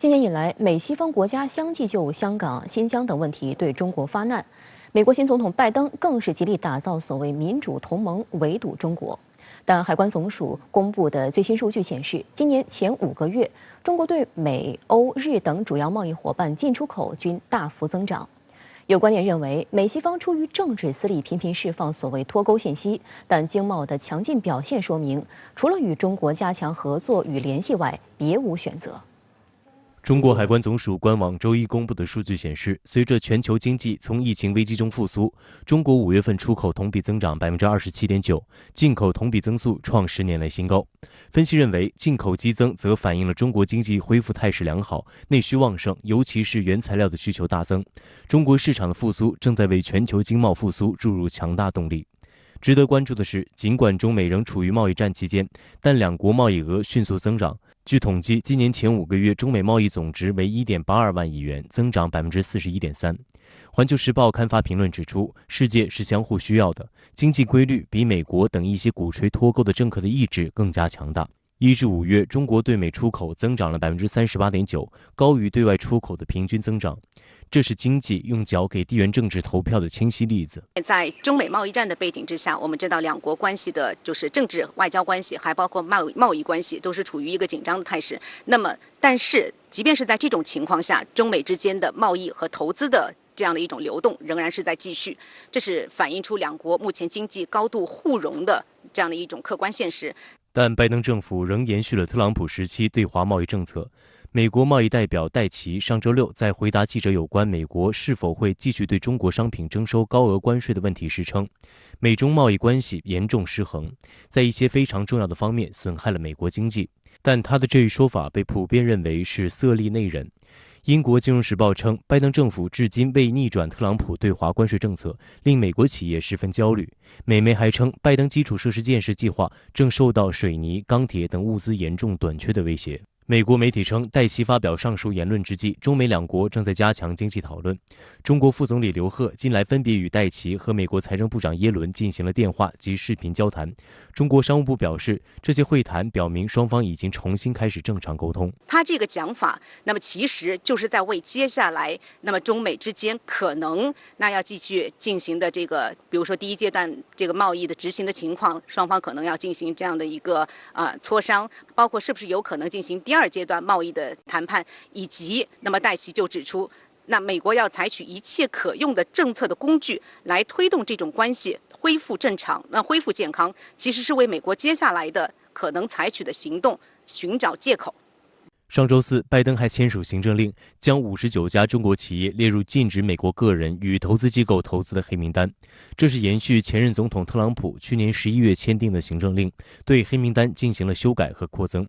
今年以来，美西方国家相继就香港、新疆等问题对中国发难。美国新总统拜登更是极力打造所谓民主同盟，围堵中国。但海关总署公布的最新数据显示，今年前5个月，中国对美、欧、日等主要贸易伙伴进出口均大幅增长。有观点认为，美西方出于政治私利，频频释放所谓脱钩信息，但经贸的强劲表现说明，除了与中国加强合作与联系外，别无选择。中国海关总署官网周一公布的数据显示，随着全球经济从疫情危机中复苏，中国5月份出口同比增长27.9%，进口同比增速创10年来新高。分析认为，进口激增则反映了中国经济恢复态势良好，内需旺盛，尤其是原材料的需求大增。中国市场的复苏正在为全球经贸复苏注入强大动力。值得关注的是，尽管中美仍处于贸易战期间，但两国贸易额迅速增长。据统计，今年前5个月，中美贸易总值为1.82万亿元，增长41.3%。环球时报刊发评论指出，世界是相互需要的，经济规律比美国等一些鼓吹脱钩的政客的意志更加强大。1至5月，中国对美出口增长了38.9%，高于对外出口的平均增长。这是经济用脚给地缘政治投票的清晰例子。在中美贸易战的背景之下，我们知道两国关系的就是政治外交关系，还包括贸易关系，都是处于一个紧张的态势。那么，但是即便是在这种情况下，中美之间的贸易和投资的这样的一种流动仍然是在继续，这是反映出两国目前经济高度互融的这样的一种客观现实。但拜登政府仍延续了特朗普时期对华贸易政策。美国贸易代表戴奇上周六在回答记者有关美国是否会继续对中国商品征收高额关税的问题时称，美中贸易关系严重失衡，在一些非常重要的方面损害了美国经济。但他的这一说法被普遍认为是色厉内荏。英国金融时报称，拜登政府至今未逆转特朗普对华关税政策，令美国企业十分焦虑。美媒还称，拜登基础设施建设计划正受到水泥、钢铁等物资严重短缺的威胁。美国媒体称，戴奇发表上述言论之际，中美两国正在加强经济讨论。中国副总理刘鹤近来分别与戴奇和美国财政部长耶伦进行了电话及视频交谈。中国商务部表示，这些会谈表明双方已经重新开始正常沟通。他这个讲法，那么其实就是在为接下来那么中美之间可能要继续进行的这个，比如说第一阶段这个贸易的执行的情况，双方可能要进行这样的一个磋商，包括是不是有可能进行第2阶段贸易的谈判，以及那么戴奇就指出，那美国要采取一切可用的政策的工具来推动这种关系恢复正常，恢复健康，其实是为美国接下来的可能采取的行动寻找借口。上周四，拜登还签署行政令，将59家中国企业列入禁止美国个人与投资机构投资的黑名单。这是延续前任总统特朗普去年11月签订的行政令，对黑名单进行了修改和扩增。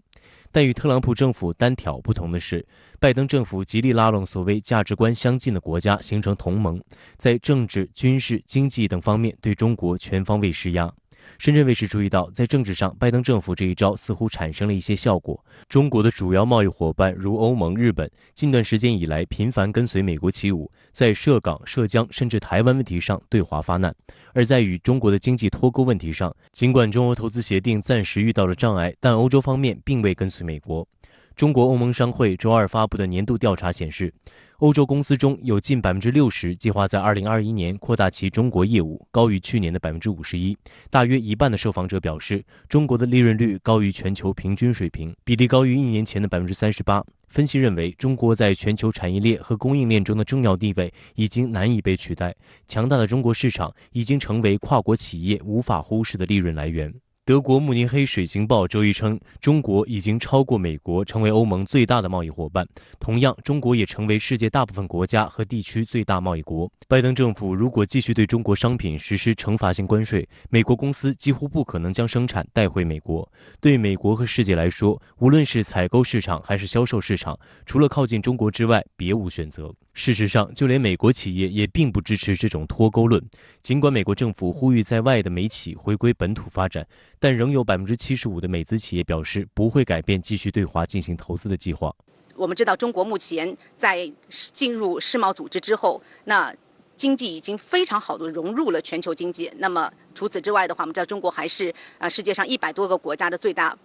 但与特朗普政府单挑不同的是，拜登政府极力拉拢所谓价值观相近的国家形成同盟，在政治、军事、经济等方面对中国全方位施压。深圳卫视注意到，在政治上，拜登政府这一招似乎产生了一些效果。中国的主要贸易伙伴如欧盟、日本，近段时间以来频繁跟随美国起舞，在涉港、涉疆甚至台湾问题上对华发难。而在与中国的经济脱钩问题上，尽管中欧投资协定暂时遇到了障碍，但欧洲方面并未跟随美国。中国欧盟商会周二发布的年度调查显示，欧洲公司中有近60%计划在2021年扩大其中国业务，高于去年的51%。大约一半的受访者表示，中国的利润率高于全球平均水平，比例高于1年前的38%。分析认为，中国在全球产业链和供应链中的重要地位已经难以被取代，强大的中国市场已经成为跨国企业无法忽视的利润来源。德国慕尼黑水星报周一称，中国已经超过美国成为欧盟最大的贸易伙伴，同样，中国也成为世界大部分国家和地区最大贸易国。拜登政府如果继续对中国商品实施惩罚性关税，美国公司几乎不可能将生产带回美国。对美国和世界来说，无论是采购市场还是销售市场，除了靠近中国之外，别无选择。事实上，就连美国企业也并不支持这种脱钩论。尽管美国政府呼吁在外的美企回归本土发展，但仍有75%的美资企业表示不会改变继续对华进行投资的计划。我们知道，中国目前在进入世贸组织之后，那经济已经非常好的融入了全球经济。那么除此之外的话，我们知道中国还是世界上100多个国家的最大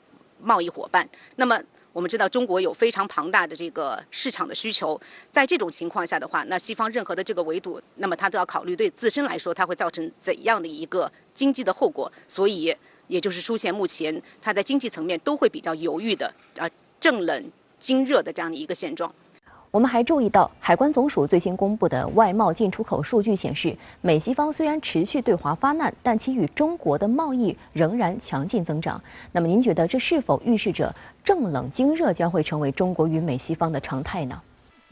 贸易伙伴。那么我们知道中国有非常庞大的这个市场的需求，在这种情况下的话，那西方任何的这个围堵，那么它都要考虑对自身来说它会造成怎样的一个经济的后果，所以也就是出现目前它在经济层面都会比较犹豫的正冷经热的这样的一个现状。我们还注意到，海关总署最新公布的外贸进出口数据显示，美西方虽然持续对华发难，但其与中国的贸易仍然强劲增长。那么，您觉得这是否预示着正冷经热将会成为中国与美西方的常态呢？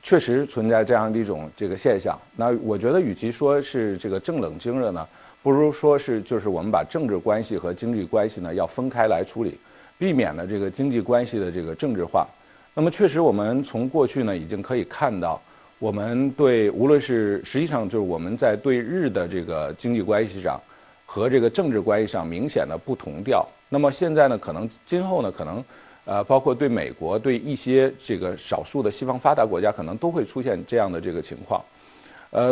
确实存在这样的一种这个现象。那我觉得，与其说是这个正冷经热呢，不如说是就是我们把政治关系和经济关系呢要分开来处理，避免了这个经济关系的这个政治化。那么确实，我们从过去呢已经可以看到，我们对无论是实际上就是我们在对日的这个经济关系上和这个政治关系上明显的不同调。那么现在呢，可能今后呢，可能包括对美国、对一些这个少数的西方发达国家，可能都会出现这样的这个情况。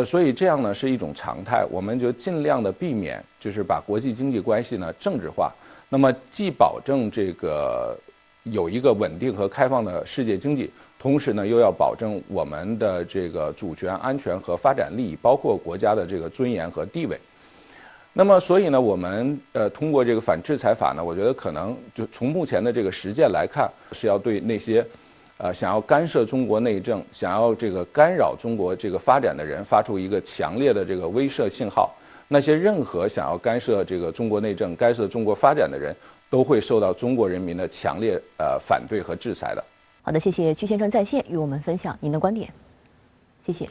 所以这样呢是一种常态，我们就尽量的避免，就是把国际经济关系呢政治化。那么既保证这个有一个稳定和开放的世界经济，同时呢又要保证我们的这个主权、安全和发展利益，包括国家的这个尊严和地位。那么所以呢，我们通过这个反制裁法呢，我觉得可能就从目前的这个实践来看，是要对那些想要干涉中国内政、想要这个干扰中国这个发展的人发出一个强烈的这个威慑信号。那些任何想要干涉这个中国内政、干涉中国发展的人，都会受到中国人民的强烈反对和制裁的。好的，谢谢曲先生在线与我们分享您的观点，谢谢。